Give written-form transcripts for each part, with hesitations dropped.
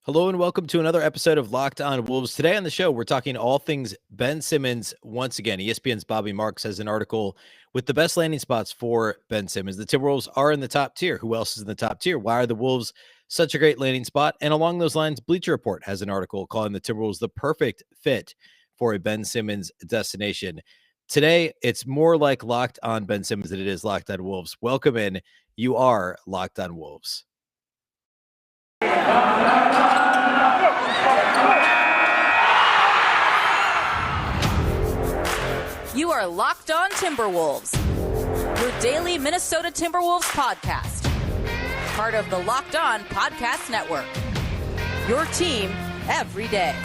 Hello and welcome to another episode of Locked On Wolves. Today on the show, we're talking all things Ben Simmons. Once again, ESPN's Bobby Marks has an article with the best landing spots for Ben Simmons. The Timberwolves are in the top tier. Who else is in the top tier? Why are the Wolves such a great landing spot? And along those lines, Bleacher Report has an article calling the Timberwolves the perfect fit for a Ben Simmons destination. Today, it's more like Locked On Ben Simmons than it is Locked On Wolves. Welcome in. You are Locked On Wolves. You are Locked On Timberwolves, your daily Minnesota Timberwolves podcast. Part of the Locked On Podcast Network. Your team every day.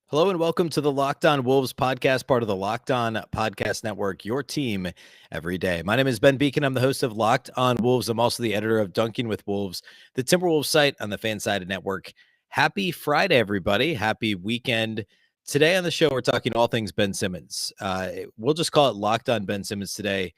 Hello and welcome to the Locked On Wolves podcast, part of the Locked On Podcast Network, your team every day. My name is Ben Beecken. I'm the host of Locked On Wolves. I'm also the editor of Dunking with Wolves, the Timberwolves site on the Fansided Network. Happy Friday, everybody. Happy weekend. Today on the show, we're talking all things Ben Simmons. We'll just call it Locked On Ben Simmons today.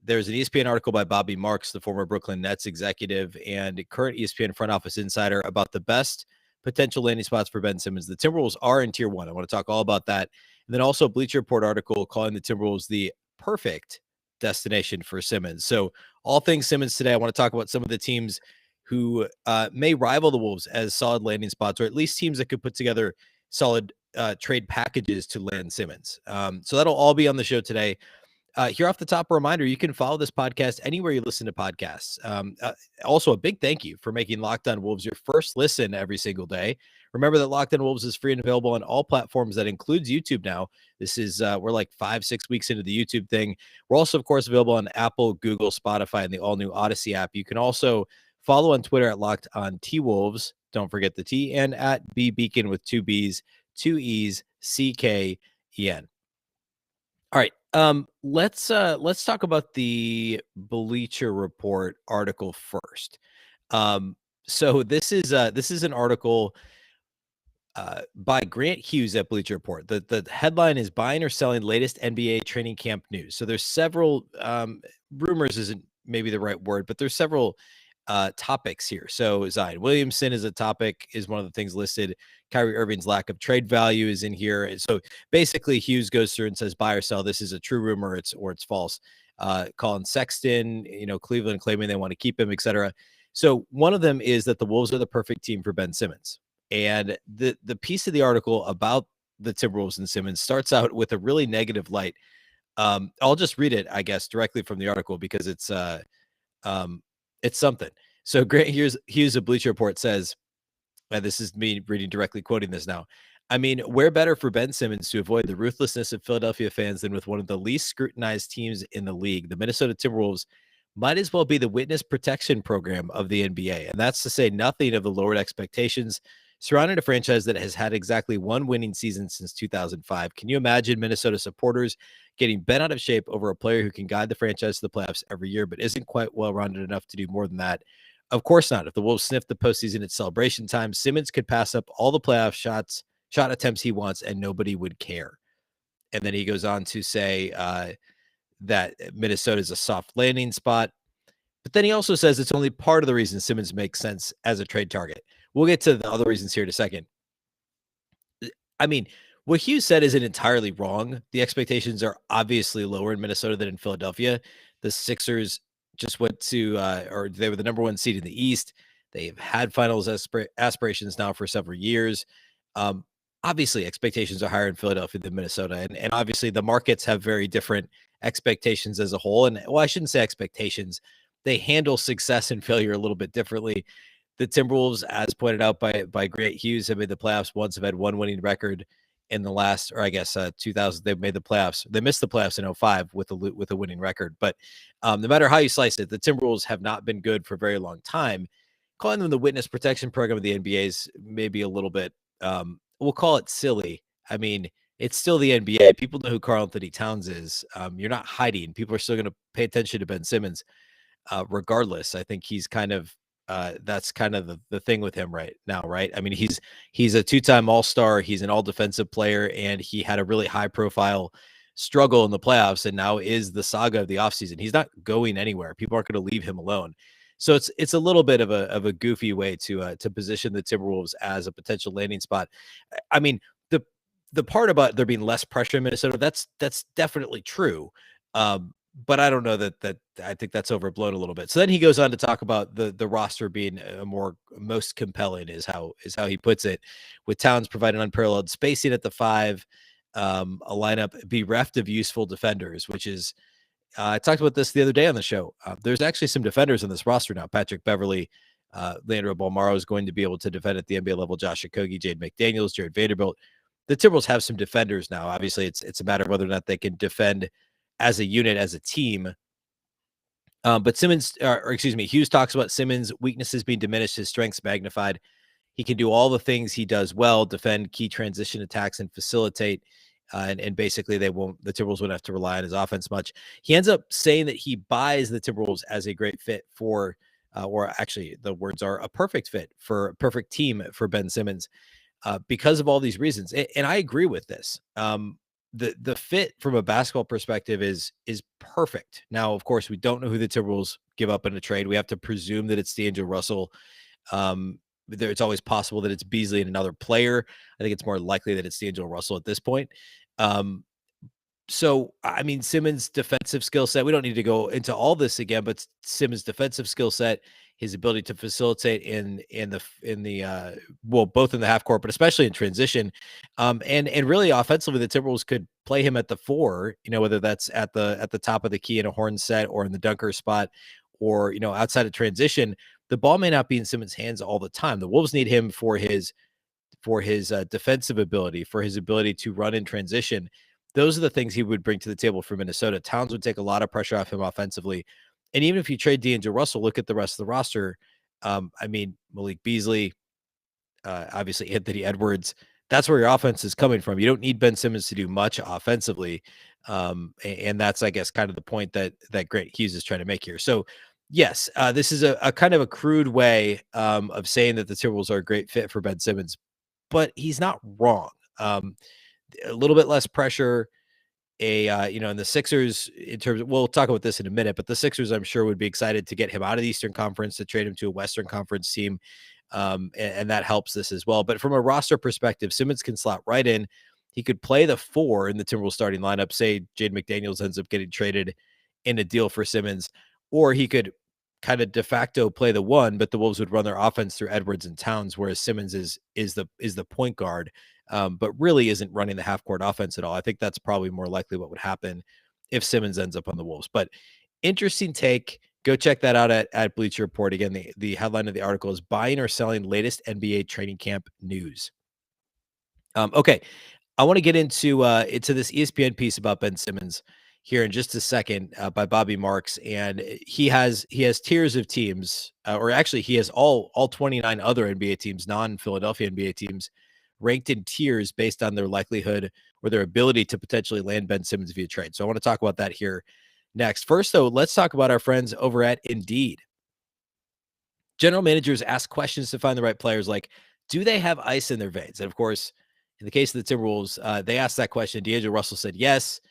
There's an ESPN article by Bobby Marks, the former Brooklyn Nets executive and current ESPN front office insider, about the best potential landing spots for Ben Simmons. The Timberwolves are in tier 1. I want to talk all about that. And then also a Bleacher Report article calling the Timberwolves the perfect destination for Simmons. So all things Simmons today. I want to talk about some of the teams who may rival the Wolves as solid landing spots, or at least teams that could put together solid trade packages to land Simmons. So that'll all be on the show today. Here off the top, a reminder, you can follow this podcast anywhere you listen to podcasts. Also, a big thank you for making Locked On Wolves your first listen every single day. Remember that Locked On Wolves is free and available on all platforms. That includes YouTube now. This is, we're like 5-6 weeks into the YouTube thing. We're also, of course, available on Apple, Google, Spotify, and the all-new Odyssey app. You can also follow on Twitter at Locked On T-Wolves. Don't forget the T, and at Beecken with 2 B's, 2 E's, C-K-E-N. All right. Let's talk about the Bleacher Report article first. So this is an article by Grant Hughes at Bleacher Report. The headline is "Buying or Selling Latest NBA Training Camp News." So there's several rumors isn't maybe the right word, but there's several topics here. So Zion Williamson is a topic, is one of the things listed. Kyrie Irving's lack of trade value is in here. And so basically Hughes goes through and says, buy or sell. This is a true rumor. It's false. Colin Sexton, Cleveland claiming they want to keep him, etc. So one of them is that the Wolves are the perfect team for Ben Simmons. And the piece of the article about the Timberwolves and Simmons starts out with a really negative light. I'll just read it, I guess, directly from the article because it's something. So Grant Hughes of Bleacher Report says, and this is me reading directly, quoting this now. I mean, where better for Ben Simmons to avoid the ruthlessness of Philadelphia fans than with one of the least scrutinized teams in the league? The Minnesota Timberwolves might as well be the witness protection program of the NBA. And that's to say nothing of the lowered expectations surrounding a franchise that has had exactly one winning season since 2005. Can you imagine Minnesota supporters getting bent out of shape over a player who can guide the franchise to the playoffs every year, but isn't quite well-rounded enough to do more than that? Of course not. If the Wolves sniff the postseason at celebration time, Simmons could pass up all the playoff shot attempts he wants, and nobody would care. And then he goes on to say that Minnesota is a soft landing spot. But then he also says it's only part of the reason Simmons makes sense as a trade target. We'll get to the other reasons here in a second. I mean, what Hughes said isn't entirely wrong. The expectations are obviously lower in Minnesota than in Philadelphia. The Sixers just went to, or they were the number 1 seed in the East. They've had finals aspirations now for several years. Obviously, expectations are higher in Philadelphia than Minnesota. And obviously, the markets have very different expectations as a whole. And, well, I shouldn't say expectations. They handle success and failure a little bit differently. The Timberwolves, as pointed out by Grant Hughes, have made the playoffs once, have had one winning record in the last, or I guess 2000, they've made the playoffs. They missed the playoffs in 2005 with a winning record. But no matter how you slice it, the Timberwolves have not been good for a very long time. Calling them the witness protection program of the NBA is maybe a little bit, we'll call it silly. I mean, it's still the NBA. People know who Karl Anthony Towns is. You're not hiding. People are still going to pay attention to Ben Simmons regardless. I think he's kind of, that's kind of the thing with him right now, right? I mean, he's a 2-time All-Star. He's an all-defensive player, and he had a really high-profile struggle in the playoffs and now is the saga of the offseason. He's not going anywhere. People aren't going to leave him alone. So it's a little bit of a goofy way to position the Timberwolves as a potential landing spot. I mean, the part about there being less pressure in Minnesota, that's definitely true. But I don't know that I think that's overblown a little bit. So then he goes on to talk about the roster being most compelling is how he puts it, with Towns providing unparalleled spacing at the 5, a lineup bereft of useful defenders, which is I talked about this the other day on the show. There's actually some defenders in this roster now. Patrick Beverley, Leandro Bolmaro is going to be able to defend at the NBA level. Josh Okogie, Jade McDaniels, Jared Vanderbilt. The Timberwolves have some defenders now. Obviously, it's a matter of whether or not they can defend as a unit, as a team. But Hughes talks about Simmons' weaknesses being diminished, his strengths magnified. He can do all the things he does well: defend, key transition attacks, and facilitate. And basically, the Timberwolves wouldn't have to rely on his offense much. He ends up saying that he buys the Timberwolves as a great fit for, or actually, the words are a perfect fit for a perfect team for Ben Simmons, because of all these reasons. And I agree with this. The fit from a basketball perspective is perfect. Now, of course, we don't know who the Timberwolves give up in a trade. We have to presume that it's D'Angelo Russell. It's always possible that it's Beasley and another player. I think it's more likely that it's D'Angelo Russell at this point. So, I mean, Simmons' defensive skill set, we don't need to go into all this again, but Simmons' defensive skill set, his ability to facilitate both in the half court, but especially in transition. And really offensively, the Timberwolves could play him at the 4, whether that's at the top of the key in a horn set or in the dunker spot, or, outside of transition. The ball may not be in Simmons' hands all the time. The Wolves need him for his defensive ability, for his ability to run in transition. Those are the things he would bring to the table for Minnesota. Towns would take a lot of pressure off him offensively. And even if you trade D'Angelo Russell, look at the rest of the roster. I mean, Malik Beasley, obviously Anthony Edwards, that's where your offense is coming from. You don't need Ben Simmons to do much offensively. And that's, I guess, kind of the point that Grant Hughes is trying to make here. So, yes, this is a kind of a crude way of saying that the Timberwolves are a great fit for Ben Simmons, but he's not wrong. A little bit less pressure, and the Sixers, in terms of, we'll talk about this in a minute, but the Sixers, I'm sure, would be excited to get him out of the Eastern Conference, to trade him to a Western Conference team. And that helps this as well. But from a roster perspective, Simmons can slot right in. He could play the 4 in the Timberwolves starting lineup. Say Jade McDaniels ends up getting traded in a deal for Simmons, or he could kind of de facto play the 1, but the Wolves would run their offense through Edwards and Towns, whereas Simmons is the point guard, but really isn't running the half court offense at all. I think that's probably more likely what would happen if Simmons ends up on the Wolves. But interesting take. Go check that out at Bleacher Report. Again, the headline of the article is "Buying or Selling Latest NBA Training Camp News." Okay, I want to get into this ESPN piece about Ben Simmons here in just a second, by Bobby Marks, and he has tiers of teams, or actually he has all 29 other NBA teams, non-Philadelphia NBA teams, ranked in tiers based on their likelihood or their ability to potentially land Ben Simmons via trade. So I want to talk about that here next. First, though, let's talk about our friends over at Indeed. General managers ask questions to find the right players, like, do they have ice in their veins? And of course, in the case of the Timberwolves, they asked that question. D'Angelo Russell said yes.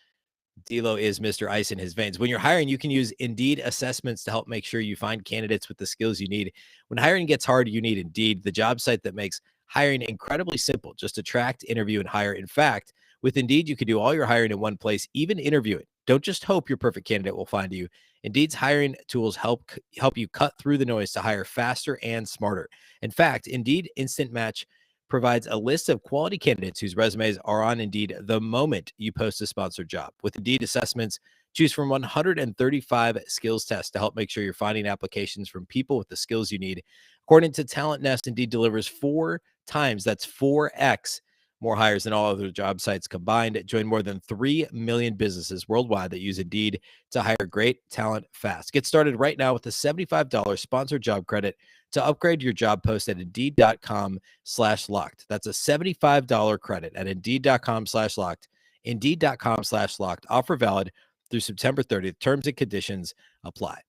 D'Lo is Mr. Ice in his veins. When you're hiring, you can use Indeed assessments to help make sure you find candidates with the skills you need. When hiring gets hard, you need Indeed, the job site that makes hiring incredibly simple. Just attract, interview, and hire. In fact, with Indeed, you can do all your hiring in one place, even interviewing. Don't just hope your perfect candidate will find you. Indeed's hiring tools help you cut through the noise to hire faster and smarter. In fact, Indeed Instant Match provides a list of quality candidates whose resumes are on Indeed the moment you post a sponsored job. With Indeed assessments, choose from 135 skills tests to help make sure you're finding applications from people with the skills you need. According to Talent Nest, Indeed delivers 4 times, that's 4x, more hires than all other job sites combined. Join more than 3 million businesses worldwide that use Indeed to hire great talent fast. Get started right now with a $75 sponsored job credit to upgrade your job post at Indeed.com/locked. That's a $75 credit at Indeed.com/locked. Indeed.com/locked. Offer valid through September 30th. Terms and conditions apply.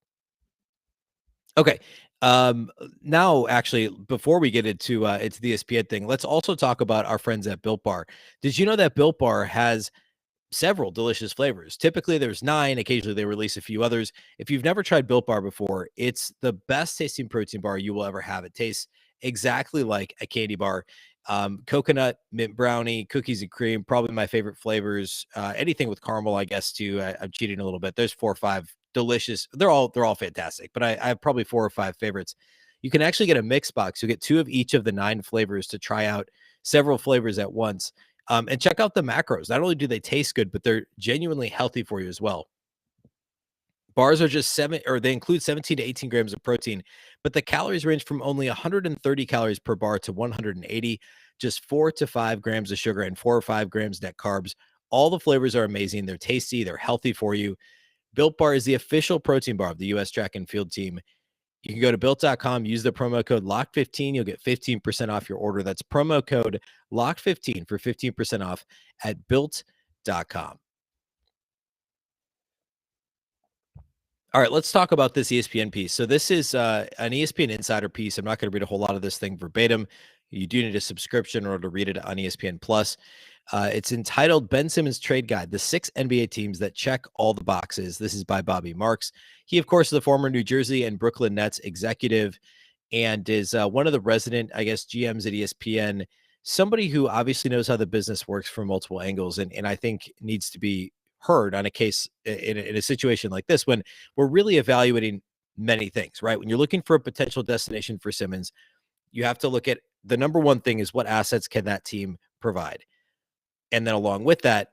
Okay. Now, actually, before we get into the ESPN thing, let's also talk about our friends at Built Bar. Did you know that Built Bar has several delicious flavors. Typically there's 9, occasionally they release a few others. If you've never tried Built Bar before, it's the best tasting protein bar you will ever have. It tastes exactly like a candy bar. Coconut, mint brownie, cookies and cream, probably my favorite flavors. Anything with caramel, I guess too. I'm cheating a little bit. There's 4 or 5 delicious. They're all fantastic, but I have probably 4 or 5 favorites. You can actually get a mix box. You get 2 of each of the 9 flavors to try out several flavors at once. And check out the macros. Not only do they taste good, but they're genuinely healthy for you as well. Bars are just they include 17 to 18 grams of protein, but the calories range from only 130 calories per bar to 180, just 4 to 5 grams of sugar and 4 or 5 grams net carbs. All the flavors are amazing. They're tasty. They're healthy for you. Built Bar is the official protein bar of the U.S. track and field team. You can go to built.com, use the promo code LOCK15. You'll get 15% off your order. That's promo code LOCK15 for 15% off at built.com. All right, let's talk about this ESPN piece. So this is an ESPN Insider piece. I'm not going to read a whole lot of this thing verbatim. You do need a subscription in order to read it on ESPN Plus. It's entitled Ben Simmons Trade Guide, the 6 NBA teams that check all the boxes. This is by Bobby Marks. He, of course, is the former New Jersey and Brooklyn Nets executive and is one of the resident, I guess, GMs at ESPN, somebody who obviously knows how the business works from multiple angles and I think needs to be heard on a case in a situation like this when we're really evaluating many things, right? When you're looking for a potential destination for Simmons, you have to look at the number one thing is what assets can that team provide? And then along with that,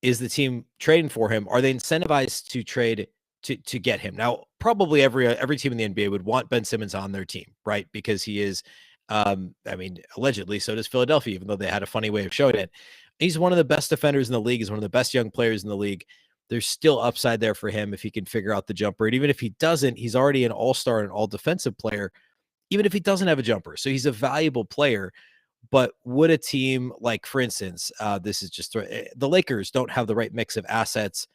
is the team trading for him? Are they incentivized to trade to get him? Now, probably every team in the NBA would want Ben Simmons on their team, right? Because he is, I mean, allegedly, so does Philadelphia, even though they had a funny way of showing it. He's one of the best defenders in the league. He's one of the best young players in the league. There's still upside there for him if he can figure out the jumper. And even if he doesn't, he's already an all-star and all-defensive player, even if he doesn't have a jumper. So he's a valuable player. But would a team like, for instance, this is just the Lakers don't have the right mix of assets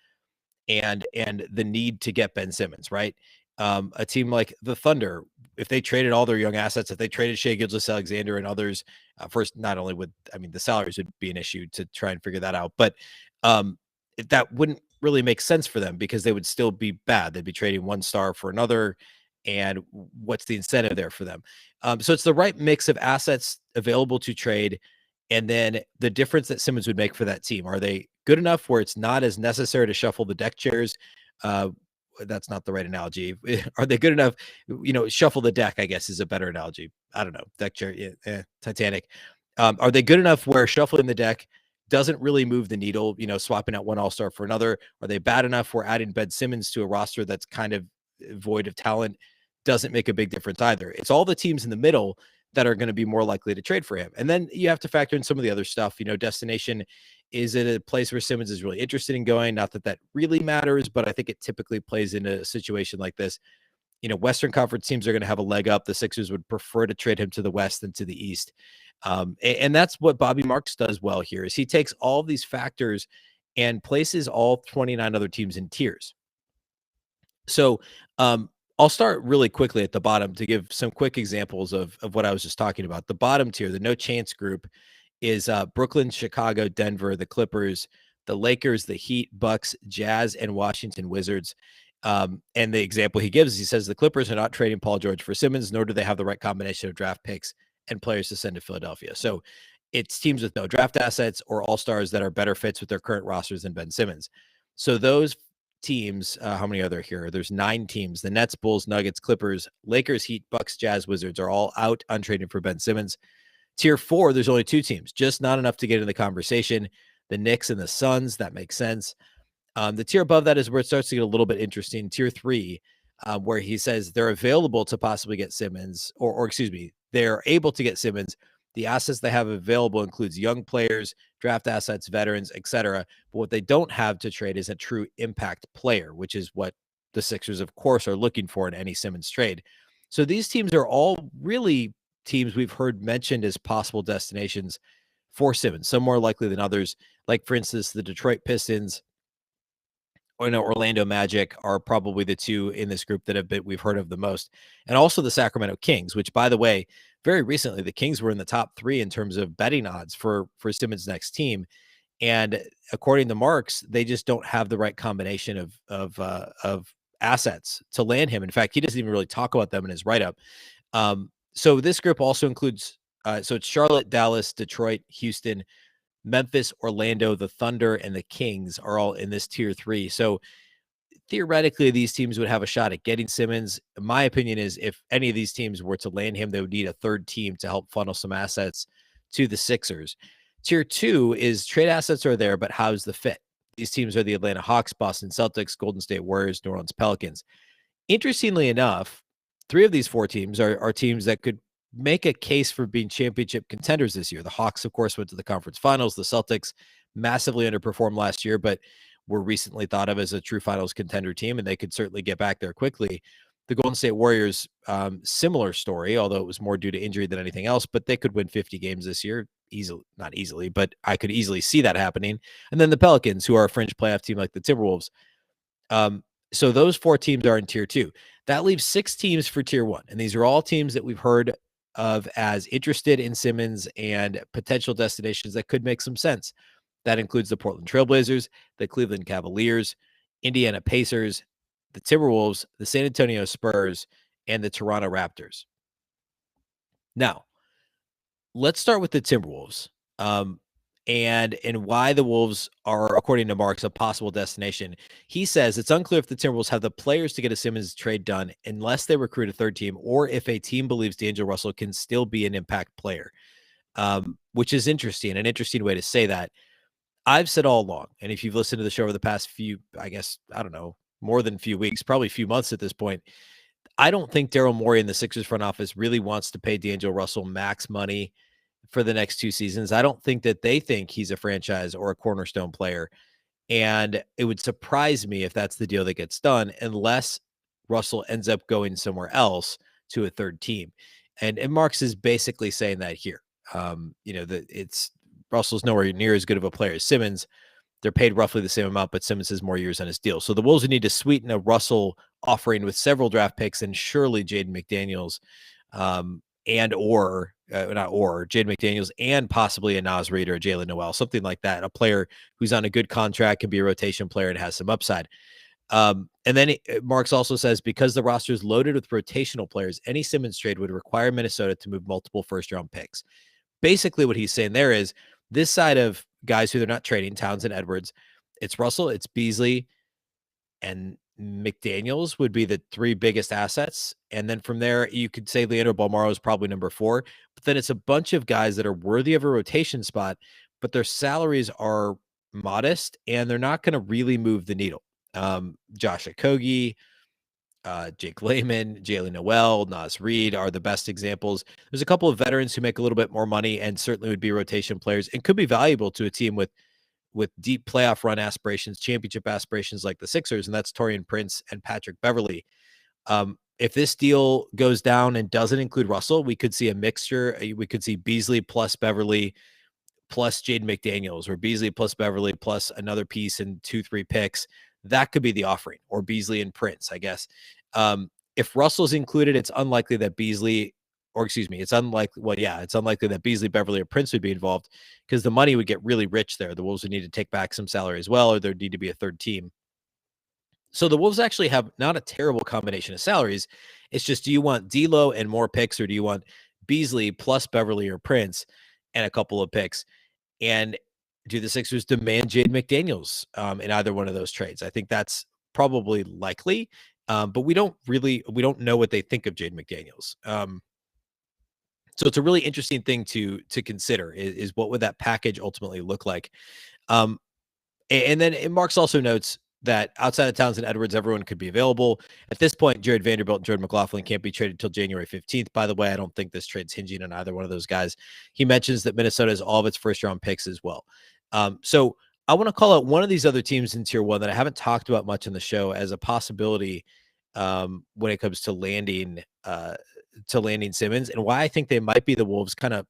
and the need to get Ben Simmons, right? A team like the Thunder, if they traded all their young assets, if they traded Shai Gilgeous-Alexander and others, first, not only would, I mean, the salaries would be an issue to try and figure that out, but that wouldn't really make sense for them because they would still be bad. They'd be trading one star for another. And what's the incentive there for them? So it's the right mix of assets available to trade. And then the difference that Simmons would make for that team. Are they good enough where it's not as necessary to shuffle the deck chairs? That's not the right analogy. Are they good enough? Shuffle the deck, I guess, is a better analogy. I don't know. Deck chair, Titanic. Are they good enough where shuffling the deck doesn't really move the needle, swapping out one all-star for another? Are they bad enough where adding Ben Simmons to a roster that's kind of void of talent doesn't make a big difference either? It's all the teams in the middle that are going to be more likely to trade for him. And then you have to factor in some of the other stuff, destination. Is it a place where Simmons is really interested in going? Not that that really matters, but I think it typically plays in a situation like this. Western Conference teams are going to have a leg up. The Sixers would prefer to trade him to the West than to the East. And that's what Bobby Marks does well here is he takes all of these factors and places all 29 other teams in tiers. So I'll start really quickly at the bottom to give some quick examples of what I was just talking about. The bottom tier, the no chance group, is Brooklyn, Chicago, Denver, the Clippers, the Lakers, the Heat, Bucks, Jazz, and Washington Wizards. And the example he gives, he says the Clippers are not trading Paul George for Simmons, nor do they have the right combination of draft picks and players to send to Philadelphia. So it's teams with no draft assets or all-stars that are better fits with their current rosters than Ben Simmons. So those teams, how many are there here? There's 9 teams. The Nets, Bulls, Nuggets, Clippers, Lakers, Heat, Bucks, Jazz, Wizards are all out on trading for Ben Simmons. Tier 4, there's only 2 teams, just not enough to get in the conversation. The Knicks and the Suns, that makes sense. The tier above that is where it starts to get a little bit interesting. Tier 3, where he says they're available to possibly get Simmons, or excuse me, they're able to get Simmons. The assets they have available includes young players, draft assets, veterans, etc. But what they don't have to trade is a true impact player, which is what the Sixers, of course, are looking for in any Simmons trade. So these teams are all really teams we've heard mentioned as possible destinations for Simmons, some more likely than others. Like, for instance, the Detroit Pistons or Orlando Magic are probably the 2 in this group that we've heard of the most. And also the Sacramento Kings, which, by the way, very recently, the Kings were in the top 3 in terms of betting odds for Simmons' next team. And according to Marks, they just don't have the right combination of assets to land him. In fact, he doesn't even really talk about them in his write-up. So this group also includes, so it's Charlotte, Dallas, Detroit, Houston, Memphis, Orlando, the Thunder, and the Kings are all in this tier 3. So theoretically, these teams would have a shot at getting Simmons. My opinion is if any of these teams were to land him, they would need a third team to help funnel some assets to the Sixers. Tier 2 is trade assets are there, but how's the fit? These teams are the Atlanta Hawks, Boston Celtics, Golden State Warriors, New Orleans Pelicans. Interestingly enough, 3 of these 4 teams are teams that could make a case for being championship contenders this year. The Hawks, of course, went to the conference finals. The Celtics massively underperformed last year, but were recently thought of as a true finals contender team, and they could certainly get back there quickly. The Golden State Warriors, similar story, although it was more due to injury than anything else, but they could win 50 games this year. Easily, not easily, but I could easily see that happening. And then the Pelicans, who are a fringe playoff team like the Timberwolves. So those 4 teams are in tier 2. That leaves 6 teams for tier 1. And these are all teams that we've heard of as interested in Simmons and potential destinations that could make some sense. That includes the Portland Trailblazers, the Cleveland Cavaliers, Indiana Pacers, the Timberwolves, the San Antonio Spurs, and the Toronto Raptors. Now, let's start with the Timberwolves, and why the Wolves are, according to Marks, a possible destination. He says it's unclear if the Timberwolves have the players to get a Simmons trade done unless they recruit a third team, or if a team believes D'Angelo Russell can still be an impact player, which is interesting, an interesting way to say that. I've said all along, and if you've listened to the show over the past few, I guess, I don't know, more than a few weeks, probably a few months at this point, I don't think Daryl Morey in the Sixers front office really wants to pay D'Angelo Russell max money for the next 2 seasons. I don't think that they think he's a franchise or a cornerstone player. And it would surprise me if that's the deal that gets done, unless Russell ends up going somewhere else to a third team. And Marks is basically saying that here. That it's Russell's nowhere near as good of a player as Simmons. They're paid roughly the same amount, but Simmons has more years on his deal. So the Wolves would need to sweeten a Russell offering with several draft picks and surely Jaden McDaniels, Jaden McDaniels and possibly a Naz Reid or a Jalen Noel, something like that. A player who's on a good contract, can be a rotation player and has some upside. And then Marks also says, because the roster is loaded with rotational players, any Simmons trade would require Minnesota to move multiple first-round picks. Basically what he's saying there is this side of guys who they're not trading, Towns and Edwards, it's Russell, it's Beasley, and McDaniels would be the 3 biggest assets. And then from there, you could say Leandro Bolmaro is probably number 4, but then it's a bunch of guys that are worthy of a rotation spot, but their salaries are modest and they're not going to really move the needle. Josh Okogie, Jake Layman, Jalen Noel, Naz Reid are the best examples. There's a couple of veterans who make a little bit more money and certainly would be rotation players and could be valuable to a team with deep playoff run aspirations, championship aspirations like the Sixers, and that's Taurean Prince and Patrick Beverley. If this deal goes down and doesn't include Russell, we could see a mixture. We could see Beasley plus Beverley plus Jaden McDaniels, or Beasley plus Beverley plus another piece and 2-3 picks. That could be the offering, or Beasley and Prince, I guess. If Russell's included, it's unlikely that it's unlikely that Beasley, Beverley, or Prince would be involved because the money would get really rich there. The Wolves would need to take back some salary as well, or there'd need to be a third team. So the Wolves actually have not a terrible combination of salaries. It's just, do you want D'Lo and more picks, or do you want Beasley plus Beverley or Prince and a couple of picks? And do the Sixers demand Jaden McDaniels in either one of those trades? I think that's probably likely, but we don't know what they think of Jaden McDaniels. So it's a really interesting thing to consider is what would that package ultimately look like? And then Marks also notes that outside of Towns and Edwards, everyone could be available. At this point, Jared Vanderbilt and Jordan McLaughlin can't be traded until January 15th. By the way, I don't think this trade's hinging on either one of those guys. He mentions that Minnesota has all of its first-round picks as well. So I want to call out one of these other teams in Tier 1 that I haven't talked about much in the show as a possibility when it comes to landing Simmons, and why I think they might be the Wolves' kind of,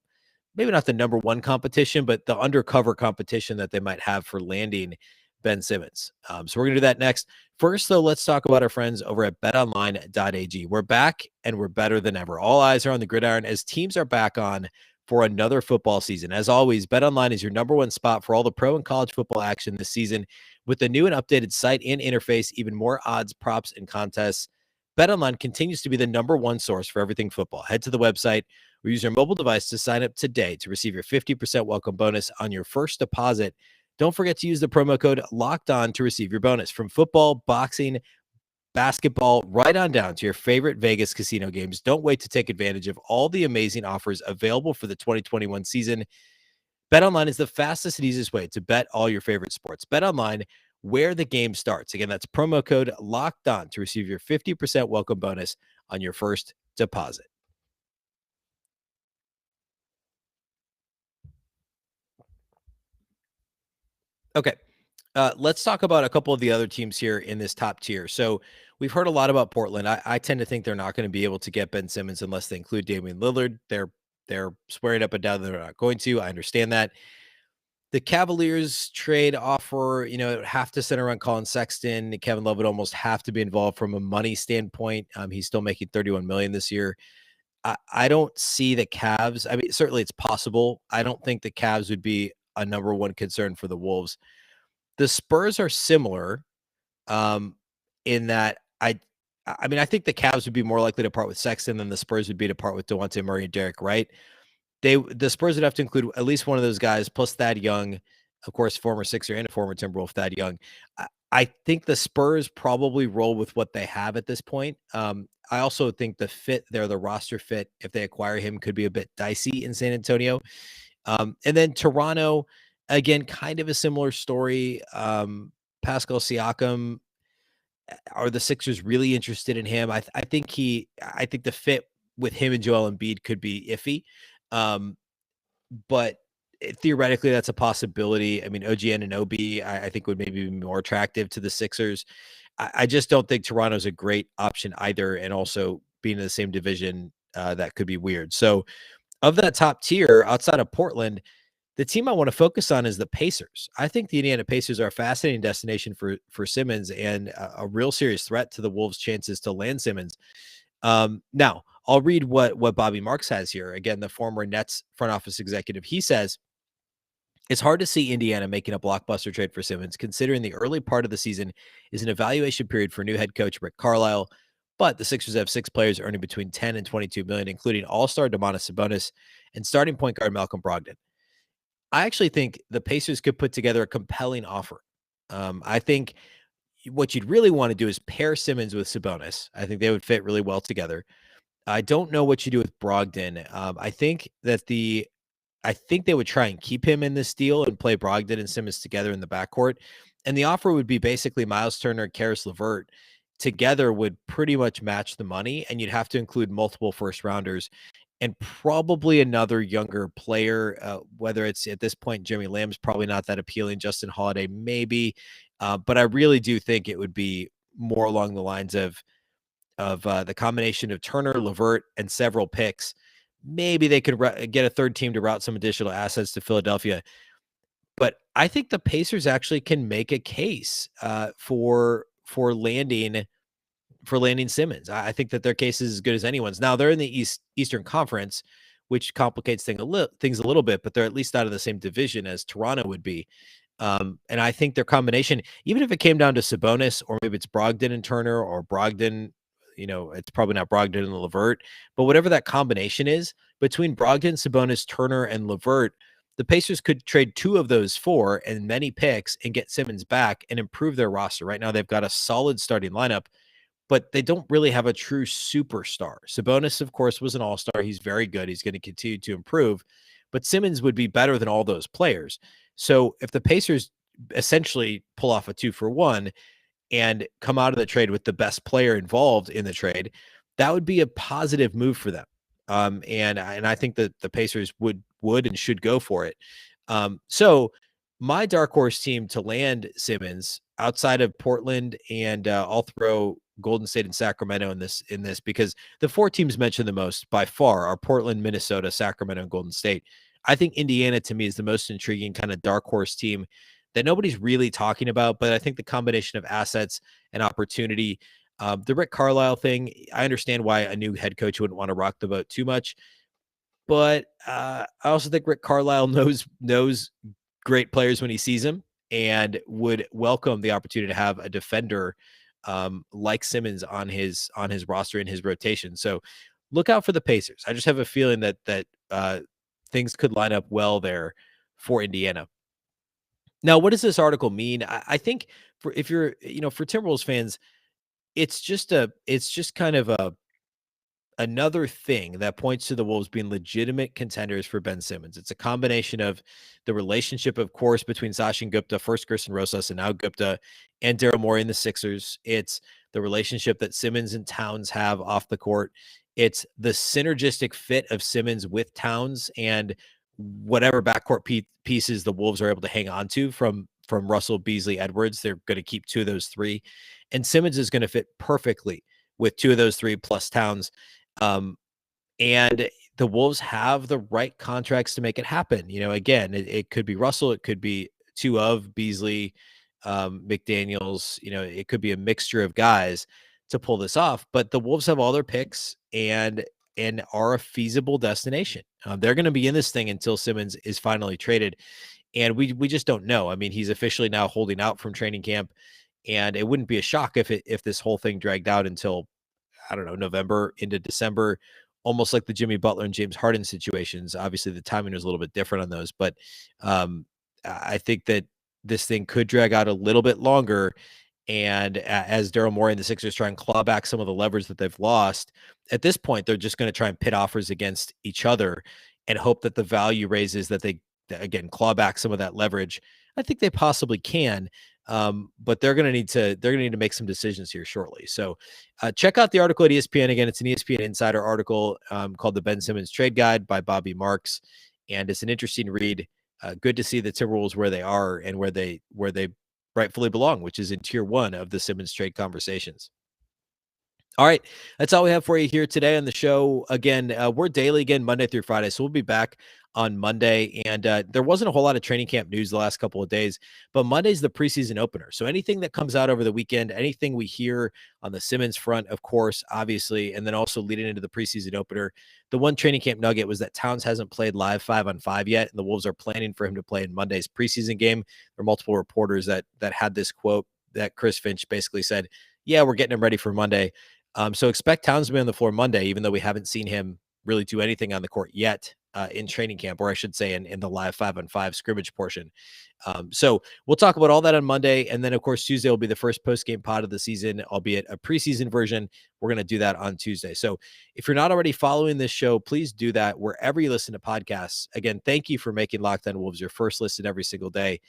maybe not the number 1 competition, but the undercover competition that they might have for landing Ben Simmons. So we're going to do that next. First, though, let's talk about our friends over at betonline.ag. We're back and we're better than ever. All eyes are on the gridiron as teams are back on for another football season. As always, BetOnline is your number one spot for all the pro and college football action this season. With the new and updated site and interface, even more odds, props, and contests, BetOnline continues to be the number one source for everything football. Head to the website or use your mobile device to sign up today to receive your 50% welcome bonus on your first deposit. Don't forget to use the promo code LOCKEDON to receive your bonus. From football, boxing, basketball, right on down to your favorite Vegas casino games. Don't wait to take advantage of all the amazing offers available for the 2021 season. BetOnline is the fastest and easiest way to bet all your favorite sports. BetOnline, where the game starts. Again, that's promo code Locked On to receive your 50% welcome bonus on your first deposit. Okay. Let's talk about a couple of the other teams here in this top tier. So we've heard a lot about Portland. I tend to think they're not going to be able to get Ben Simmons unless they include Damian Lillard. They're swearing up and down they're not going to. I understand that. The Cavaliers trade offer, it would have to center around Colin Sexton. Kevin Love would almost have to be involved from a money standpoint. He's still making $31 million this year. I don't see the Cavs. I mean, certainly it's possible. I don't think the Cavs would be a number one concern for the Wolves. The Spurs are similar, in that I think the Cavs would be more likely to part with Sexton than the Spurs would be to part with DeJounte Murray and Derek Wright. The Spurs would have to include at least one of those guys, plus Thad Young, of course, former Sixer and a former Timberwolf, Thad Young. I think the Spurs probably roll with what they have at this point. I also think the fit there, the roster fit, if they acquire him, could be a bit dicey in San Antonio. And then Toronto, again, kind of a similar story. Pascal Siakam, are the Sixers really interested in him? I think the fit with him and Joel Embiid could be iffy. But theoretically, that's a possibility. I mean, OG Anunoby, I think would maybe be more attractive to the Sixers. I just don't think Toronto's a great option either. And also being in the same division, that could be weird. So of that top tier outside of Portland, the team I want to focus on is the Pacers. I think the Indiana Pacers are a fascinating destination for Simmons and a real serious threat to the Wolves' chances to land Simmons. Now, I'll read what Bobby Marks has here. Again, the former Nets front office executive. He says, it's hard to see Indiana making a blockbuster trade for Simmons, considering the early part of the season is an evaluation period for new head coach Rick Carlisle. But the Sixers have 6 players earning between 10 and 22 million, including all-star Domantas Sabonis and starting point guard Malcolm Brogdon. I actually think the Pacers could put together a compelling offer. I think what you'd really want to do is pair Simmons with Sabonis. I think they would fit really well together. I don't know what you do with Brogdon. I think they would try and keep him in this deal and play Brogdon and Simmons together in the backcourt. And the offer would be basically Miles Turner and Karis LeVert together would pretty much match the money. And you'd have to include multiple first rounders and probably another younger player, whether it's at this point, Jeremy Lamb's probably not that appealing. Justin Holiday, maybe. But I really do think it would be more along the lines of the combination of Turner, LeVert, and several picks. Maybe they could get a third team to route some additional assets to Philadelphia. But I think the Pacers actually can make a case for landing Simmons. I think that their case is as good as anyone's. Now they're in the Eastern Conference, which complicates things a little bit, but they're at least out of the same division as Toronto would be. And I think their combination, even if it came down to Sabonis, or maybe it's Brogdon and Turner, or Brogdon, it's probably not Brogdon and LeVert, but whatever that combination is between Brogdon, Sabonis, Turner, and LeVert, the Pacers could trade 2 of those 4 and many picks and get Simmons back and improve their roster. Right now, they've got a solid starting lineup, but they don't really have a true superstar. Sabonis, of course, was an all-star. He's very good. He's going to continue to improve, but Simmons would be better than all those players. So if the Pacers essentially pull off a 2-for-1 and come out of the trade with the best player involved in the trade, that would be a positive move for them. And I think that the Pacers would and should go for it. So my dark horse team to land Simmons outside of Portland, and I'll throw Golden State and Sacramento in this because the 4 teams mentioned the most by far are Portland, Minnesota, Sacramento, and Golden State. I think Indiana to me is the most intriguing kind of dark horse team that nobody's really talking about, but I think the combination of assets and opportunity, the Rick Carlisle thing, I understand why a new head coach wouldn't want to rock the boat too much. But I also think Rick Carlisle knows great players when he sees them, and would welcome the opportunity to have a defender like Simmons on his roster in his rotation. So look out for the Pacers. I just have a feeling that things could line up well there for Indiana. Now, what does this article mean? I think for if you're for Timberwolves fans, it's just kind of another thing that points to the Wolves being legitimate contenders for Ben Simmons. It's a combination of the relationship, of course, between Sachin Gupta, first Gerson Rosas, and now Gupta, and Daryl Morey and the Sixers. It's the relationship that Simmons and Towns have off the court. It's the synergistic fit of Simmons with Towns and whatever backcourt pieces the Wolves are able to hang on to from Russell, Beasley, Edwards. They're going to keep two of those three. And Simmons is going to fit perfectly with two of those three plus Towns. And the Wolves have the right contracts to make it happen. Again, it could be Russell, it could be two of Beasley, McDaniels, it could be a mixture of guys to pull this off, but the Wolves have all their picks and are a feasible destination. They're going to be in this thing until Simmons is finally traded. And we just don't know. I mean, he's officially now holding out from training camp, and it wouldn't be a shock if this whole thing dragged out until, I don't know, November into December, almost like the Jimmy Butler and James Harden situations. Obviously, the timing was a little bit different on those, but I think that this thing could drag out a little bit longer. And as Daryl Morey and the Sixers try and claw back some of the leverage that they've lost, at this point, they're just going to try and pit offers against each other and hope that the value raises, that they, again, claw back some of that leverage. I think they possibly can. But they're going to need to make some decisions here shortly. So check out the article at ESPN. Again, it's an ESPN Insider article called the Ben Simmons Trade Guide by Bobby Marks. And it's an interesting read. Good to see the Timberwolves where they are and where they rightfully belong, which is in tier 1 of the Simmons trade conversations. All right, that's all we have for you here today on the show. Again, we're daily again, Monday through Friday. So we'll be back on Monday. And there wasn't a whole lot of training camp news the last couple of days, but Monday's the preseason opener. So anything that comes out over the weekend, anything we hear on the Simmons front, of course, obviously, and then also leading into the preseason opener, the one training camp nugget was that Towns hasn't played live 5-on-5 yet, and the Wolves are planning for him to play in Monday's preseason game. There are multiple reporters that had this quote that Chris Finch basically said, yeah, we're getting him ready for Monday. So expect Towns to be on the floor Monday, even though we haven't seen him really do anything on the court yet in training camp, or I should say in the live 5-on-5 scrimmage portion. So we'll talk about all that on Monday. And then, of course, Tuesday will be the first post-game pod of the season, albeit a preseason version. We're going to do that on Tuesday. So if you're not already following this show, please do that wherever you listen to podcasts. Again, thank you for making Locked On Wolves your first listen every single day.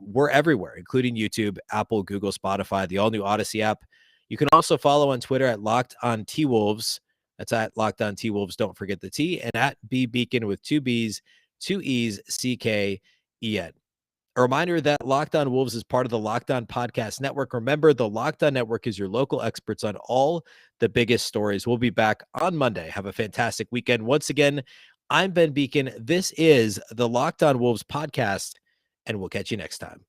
We're everywhere, including YouTube, Apple, Google, Spotify, the all-new Odyssey app. You can also follow on Twitter at Locked On T-Wolves. That's at Locked On T-Wolves. Don't forget the T. And at Beecken with 2 B's, 2 E's, C-K-E-N. A reminder that Locked On Wolves is part of the Locked On Podcast Network. Remember, the Locked On Network is your local experts on all the biggest stories. We'll be back on Monday. Have a fantastic weekend. Once again, I'm Ben Beecken. This is the Locked On Wolves podcast, and we'll catch you next time.